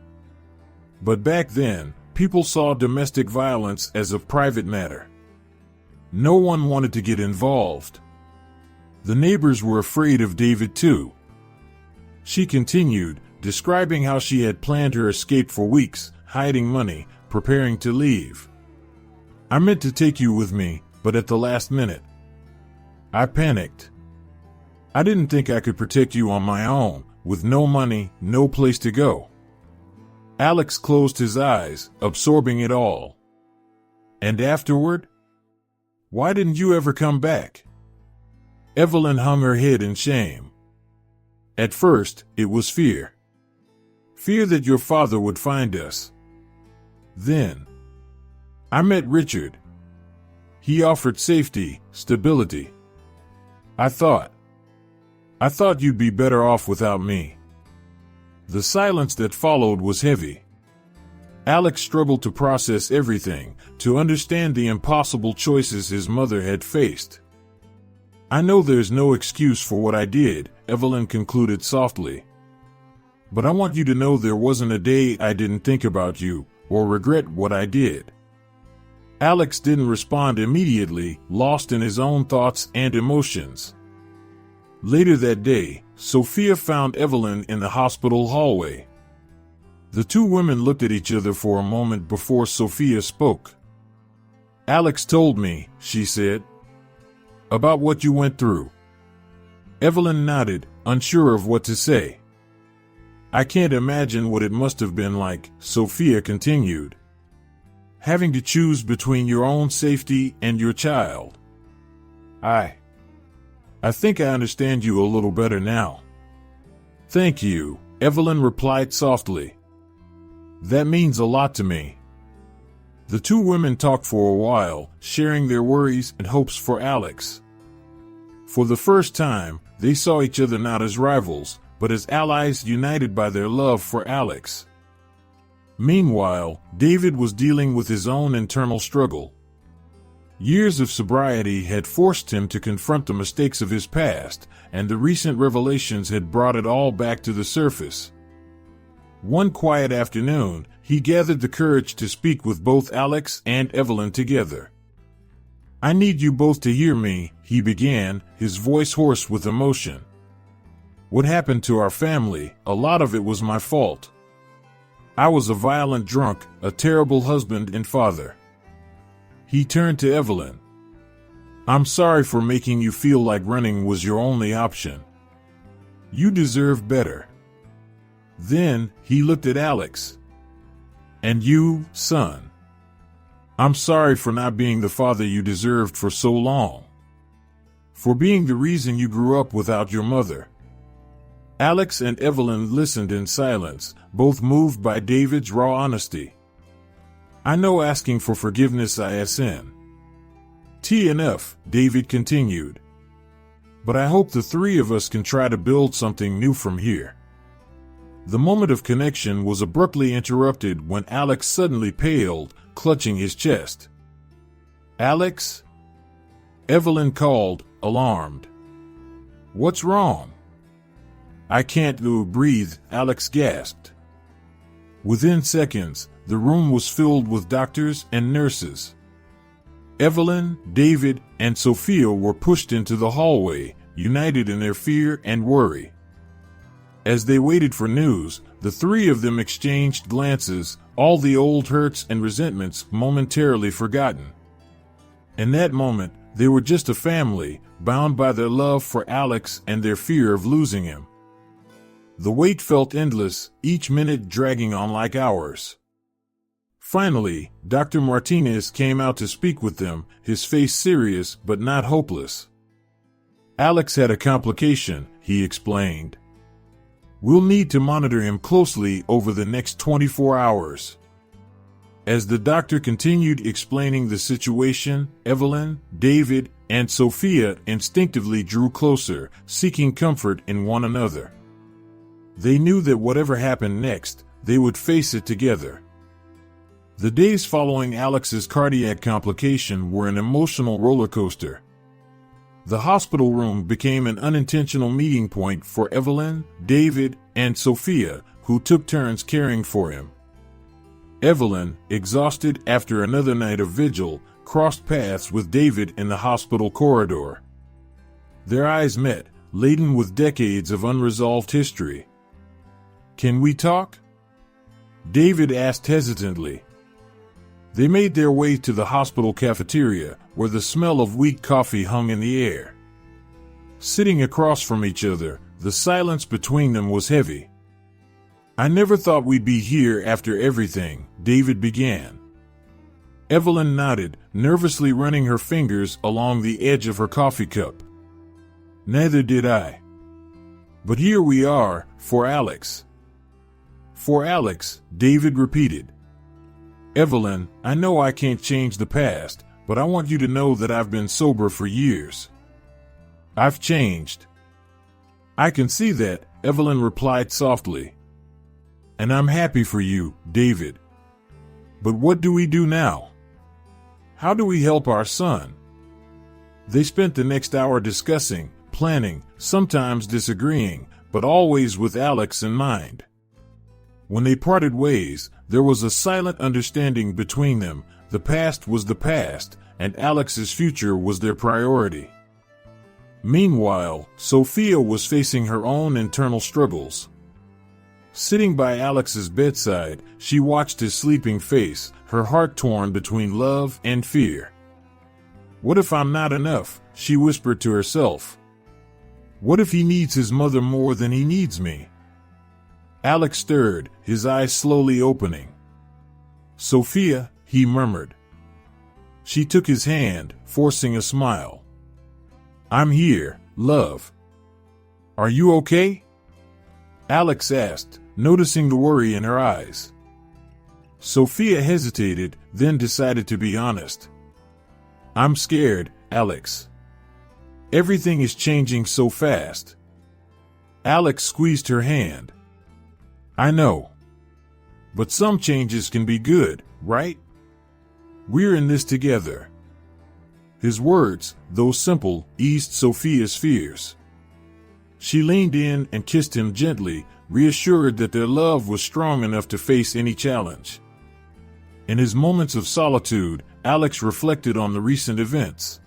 But back then, people saw domestic violence as a private matter. No one wanted to get involved. The neighbors were afraid of David too. She continued, describing how she had planned her escape for weeks, hiding money, preparing to leave. I meant to take you with me, but at the last minute, I panicked. I didn't think I could protect you on my own, with no money, no place to go. Alex closed his eyes, absorbing it all. And afterward? Why didn't you ever come back? Evelyn hung her head in shame. At first, it was fear. Fear that your father would find us. Then, I met Richard. He offered safety, stability. I thought you'd be better off without me. The silence that followed was heavy. Alex struggled to process everything, to understand the impossible choices his mother had faced. I know there's no excuse for what I did, Evelyn concluded softly. But I want you to know there wasn't a day I didn't think about you, or regret what I did. Alex didn't respond immediately, lost in his own thoughts and emotions. Later that day, Sophia found Evelyn in the hospital hallway. The two women looked at each other for a moment before Sophia spoke. "Alex told me," she said, "about what you went through." Evelyn nodded, unsure of what to say. "I can't imagine what it must have been like," Sophia continued. "Having to choose between your own safety and your child. I think I understand you a little better now." "Thank you," Evelyn replied softly. "That means a lot to me." The two women talked for a while, sharing their worries and hopes for Alex. For the first time, they saw each other not as rivals, but as allies united by their love for Alex. Meanwhile, David was dealing with his own internal struggle. Years of sobriety had forced him to confront the mistakes of his past, and the recent revelations had brought it all back to the surface. One quiet afternoon, he gathered the courage to speak with both Alex and Evelyn together. "I need you both to hear me," he began, his voice hoarse with emotion. "What happened to our family, a lot of it was my fault. I was a violent drunk, a terrible husband and father." He turned to Evelyn. "I'm sorry for making you feel like running was your only option. You deserve better." Then, he looked at Alex. "And you, son. I'm sorry for not being the father you deserved for so long. For being the reason you grew up without your mother." Alex and Evelyn listened in silence, both moved by David's raw honesty. "I know asking for forgiveness isn't enough," David continued. "But I hope the three of us can try to build something new from here." The moment of connection was abruptly interrupted when Alex suddenly paled, clutching his chest. "Alex?" Evelyn called, alarmed. "What's wrong?" "I can't breathe," Alex gasped. Within seconds, the room was filled with doctors and nurses. Evelyn, David, and Sophia were pushed into the hallway, united in their fear and worry. As they waited for news, the three of them exchanged glances, all the old hurts and resentments momentarily forgotten. In that moment, they were just a family, bound by their love for Alex and their fear of losing him. The wait felt endless, each minute dragging on like hours. Finally, Dr. Martinez came out to speak with them, his face serious but not hopeless. "Alex had a complication," he explained. "We'll need to monitor him closely over the next 24 hours. As the doctor continued explaining the situation, Evelyn, David, and Sophia instinctively drew closer, seeking comfort in one another. They knew that whatever happened next, they would face it together. The days following Alex's cardiac complication were an emotional roller coaster. The hospital room became an unintentional meeting point for Evelyn, David, and Sophia, who took turns caring for him. Evelyn, exhausted after another night of vigil, crossed paths with David in the hospital corridor. Their eyes met, laden with decades of unresolved history. "Can we talk?" David asked hesitantly. They made their way to the hospital cafeteria, where the smell of weak coffee hung in the air. Sitting across from each other, the silence between them was heavy. "I never thought we'd be here after everything," David began. Evelyn nodded, nervously running her fingers along the edge of her coffee cup. "Neither did I. But here we are, for Alex." "For Alex," David repeated. "Evelyn, I know I can't change the past, but I want you to know that I've been sober for years. I've changed." "I can see that," Evelyn replied softly. "And I'm happy for you, David. But what do we do now? How do we help our son?" They spent the next hour discussing, planning, sometimes disagreeing, but always with Alex in mind. When they parted ways, there was a silent understanding between them. The past was the past, and Alex's future was their priority. Meanwhile, Sophia was facing her own internal struggles. Sitting by Alex's bedside, she watched his sleeping face, her heart torn between love and fear. What if I'm not enough? She whispered to herself. What if he needs his mother more than he needs me? Alex stirred, his eyes slowly opening. Sophia, he murmured. She took his hand, forcing a smile. I'm here, love. Are you okay? Alex asked, noticing the worry in her eyes. Sophia hesitated, then decided to be honest. I'm scared, Alex. Everything is changing so fast. Alex squeezed her hand. I know. But some changes can be good, right? We're in this together. His words, though simple, eased Sophia's fears. She leaned in and kissed him gently, reassured that their love was strong enough to face any challenge. In his moments of solitude, Alex reflected on the recent events.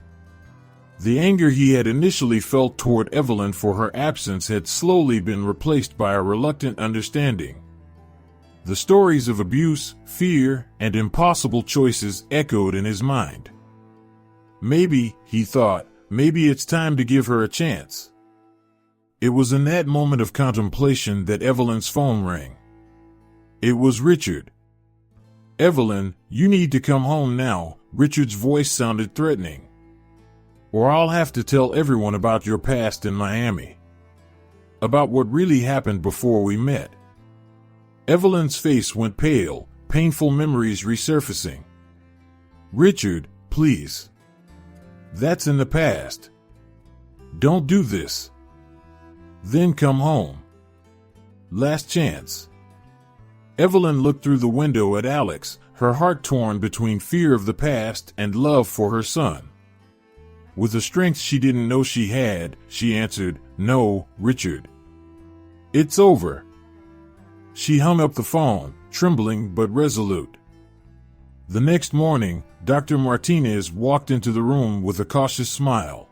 The anger he had initially felt toward Evelyn for her absence had slowly been replaced by a reluctant understanding. The stories of abuse, fear, and impossible choices echoed in his mind. Maybe, he thought, maybe it's time to give her a chance. It was in that moment of contemplation that Evelyn's phone rang. It was Richard. Evelyn, you need to come home now, Richard's voice sounded threatening. Or I'll have to tell everyone about your past in Miami. About what really happened before we met. Evelyn's face went pale, painful memories resurfacing. Richard, please. That's in the past. Don't do this. Then come home. Last chance. Evelyn looked through the window at Alex, her heart torn between fear of the past and love for her son. With a strength she didn't know she had, she answered, No, Richard. It's over. She hung up the phone, trembling but resolute. The next morning, Dr. Martinez walked into the room with a cautious smile.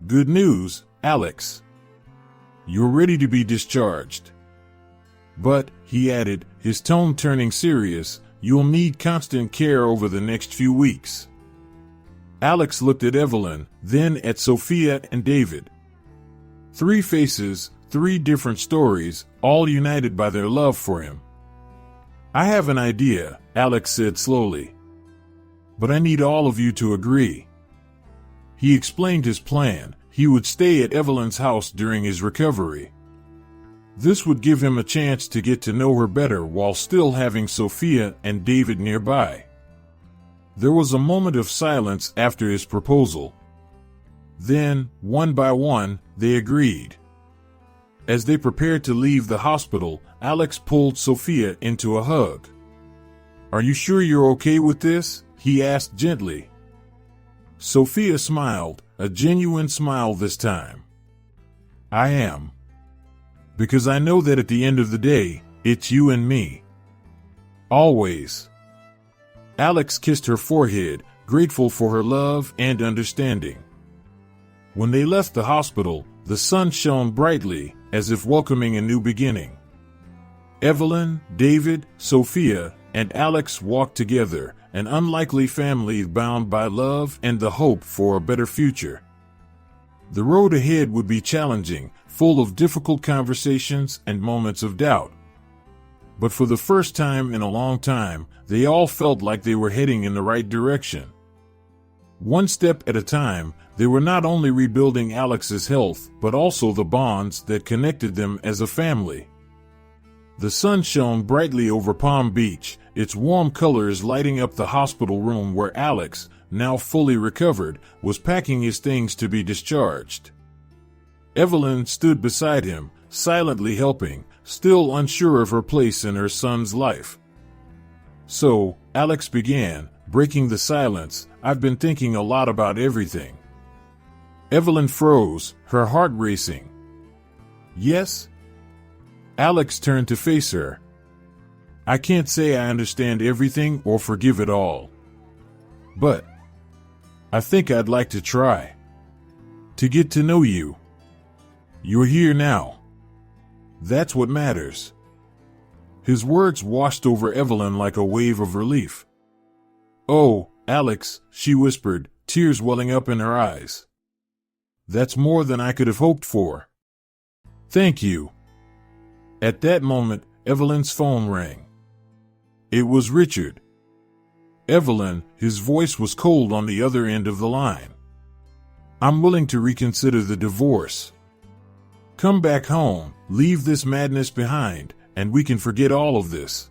Good news, Alex. You're ready to be discharged. But, he added, his tone turning serious, you'll need constant care over the next few weeks. Alex looked at Evelyn, then at Sophia and David. 3 faces, 3 different stories, all united by their love for him. I have an idea, Alex said slowly. But I need all of you to agree. He explained his plan. He would stay at Evelyn's house during his recovery. This would give him a chance to get to know her better while still having Sophia and David nearby. There was a moment of silence after his proposal. Then, one by one, they agreed. As they prepared to leave the hospital, Alex pulled Sophia into a hug. Are you sure you're okay with this? He asked gently. Sophia smiled, a genuine smile this time. I am. Because I know that at the end of the day, it's you and me. Always. Alex kissed her forehead, grateful for her love and understanding. When they left the hospital, the sun shone brightly, as if welcoming a new beginning. Evelyn, David, Sophia, and Alex walked together, an unlikely family bound by love and the hope for a better future. The road ahead would be challenging, full of difficult conversations and moments of doubt. But for the first time in a long time, they all felt like they were heading in the right direction. One step at a time, they were not only rebuilding Alex's health, but also the bonds that connected them as a family. The sun shone brightly over Palm Beach, its warm colors lighting up the hospital room where Alex, now fully recovered, was packing his things to be discharged. Evelyn stood beside him, silently helping, still unsure of her place in her son's life. So, Alex began, breaking the silence, I've been thinking a lot about everything. Evelyn froze, her heart racing. Yes? Alex turned to face her. I can't say I understand everything or forgive it all. But I think I'd like to try. To get to know you. You're here now. That's what matters. His words washed over Evelyn like a wave of relief. "Oh, Alex," she whispered, tears welling up in her eyes. "That's more than I could have hoped for. Thank you." At that moment, Evelyn's phone rang. It was Richard. "Evelyn," his voice was cold on the other end of the line. "I'm willing to reconsider the divorce. Come back home, leave this madness behind, and we can forget all of this."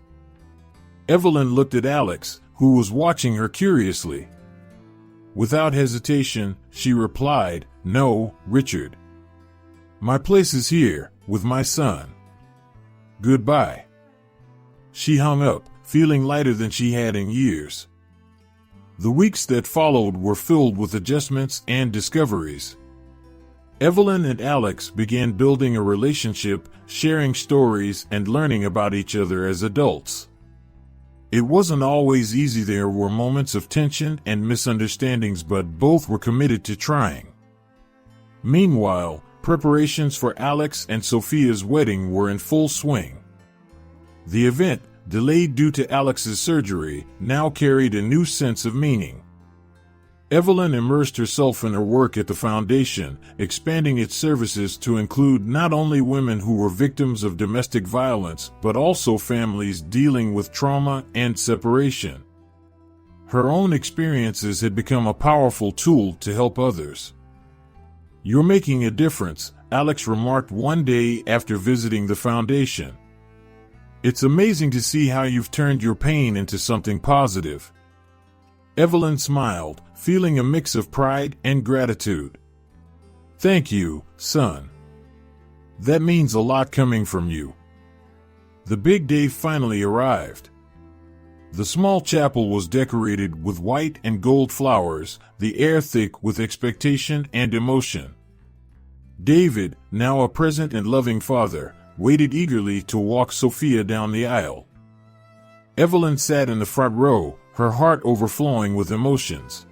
Evelyn looked at Alex, who was watching her curiously. Without hesitation, she replied, "No, Richard. My place is here, with my son. Goodbye." She hung up, feeling lighter than she had in years. The weeks that followed were filled with adjustments and discoveries. Evelyn and Alex began building a relationship, sharing stories and learning about each other as adults. It wasn't always easy. There were moments of tension and misunderstandings, but both were committed to trying. Meanwhile, preparations for Alex and Sophia's wedding were in full swing. The event, delayed due to Alex's surgery, now carried a new sense of meaning. Evelyn immersed herself in her work at the foundation, expanding its services to include not only women who were victims of domestic violence, but also families dealing with trauma and separation. Her own experiences had become a powerful tool to help others. "You're making a difference," Alex remarked one day after visiting the foundation. "It's amazing to see how you've turned your pain into something positive." Evelyn smiled, feeling a mix of pride and gratitude. "Thank you, son. That means a lot coming from you." The big day finally arrived. The small chapel was decorated with white and gold flowers, the air thick with expectation and emotion. David, now a present and loving father, waited eagerly to walk Sophia down the aisle. Evelyn sat in the front row, her heart overflowing with emotions.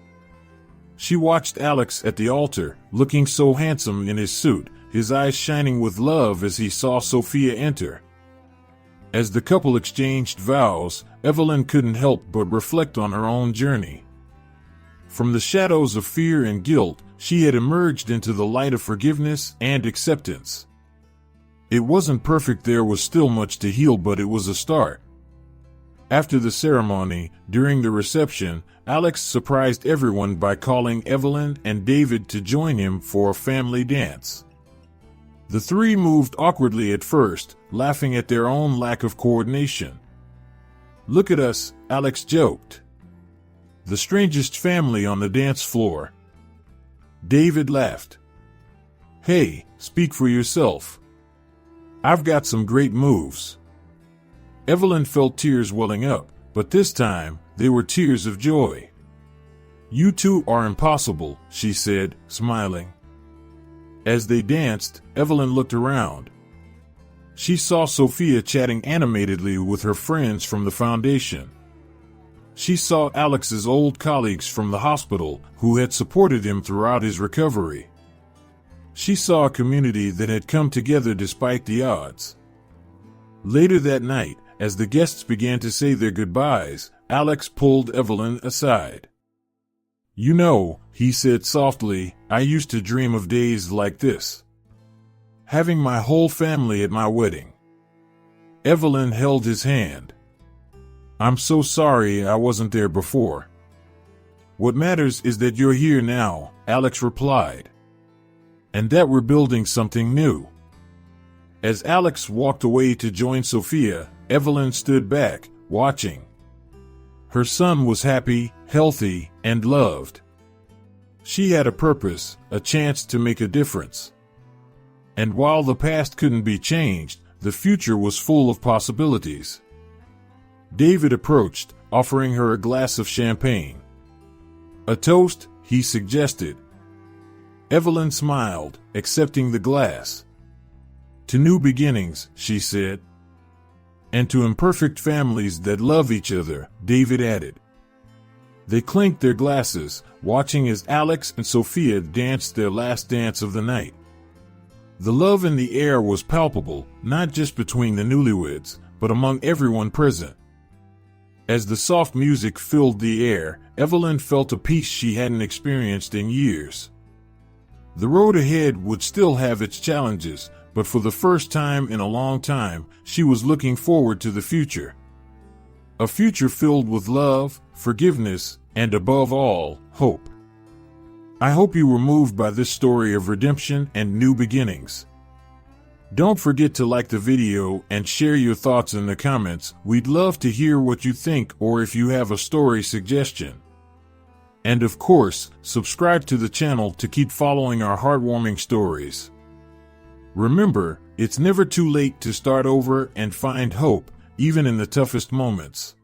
She watched Alex at the altar, looking so handsome in his suit, his eyes shining with love as he saw Sophia enter. As the couple exchanged vows, Evelyn couldn't help but reflect on her own journey. From the shadows of fear and guilt, she had emerged into the light of forgiveness and acceptance. It wasn't perfect, there was still much to heal, but it was a start. After the ceremony, during the reception, Alex surprised everyone by calling Evelyn and David to join him for a family dance. The three moved awkwardly at first, laughing at their own lack of coordination. "Look at us," Alex joked. "The strangest family on the dance floor." David laughed. "Hey, speak for yourself. I've got some great moves." Evelyn felt tears welling up, but this time, they were tears of joy. "You two are impossible," she said, smiling. As they danced, Evelyn looked around. She saw Sophia chatting animatedly with her friends from the foundation. She saw Alex's old colleagues from the hospital who had supported him throughout his recovery. She saw a community that had come together despite the odds. Later that night, as the guests began to say their goodbyes, Alex pulled Evelyn aside. "You know," he said softly, "I used to dream of days like this. Having my whole family at my wedding." Evelyn held his hand. "I'm so sorry I wasn't there before." "What matters is that you're here now," Alex replied. "And that we're building something new." As Alex walked away to join Sophia, Evelyn stood back, watching. Her son was happy, healthy, and loved. She had a purpose, a chance to make a difference. And while the past couldn't be changed, the future was full of possibilities. David approached, offering her a glass of champagne. "A toast," he suggested. Evelyn smiled, accepting the glass. "To new beginnings," she said. "And to imperfect families that love each other," David added. They clinked their glasses, watching as Alex and Sophia danced their last dance of the night. The love in the air was palpable, not just between the newlyweds, but among everyone present. As the soft music filled the air, Evelyn felt a peace she hadn't experienced in years. The road ahead would still have its challenges, but for the first time in a long time, she was looking forward to the future. A future filled with love, forgiveness, and above all, hope. I hope you were moved by this story of redemption and new beginnings. Don't forget to like the video and share your thoughts in the comments. We'd love to hear what you think or if you have a story suggestion. And of course, subscribe to the channel to keep following our heartwarming stories. Remember, it's never too late to start over and find hope, even in the toughest moments.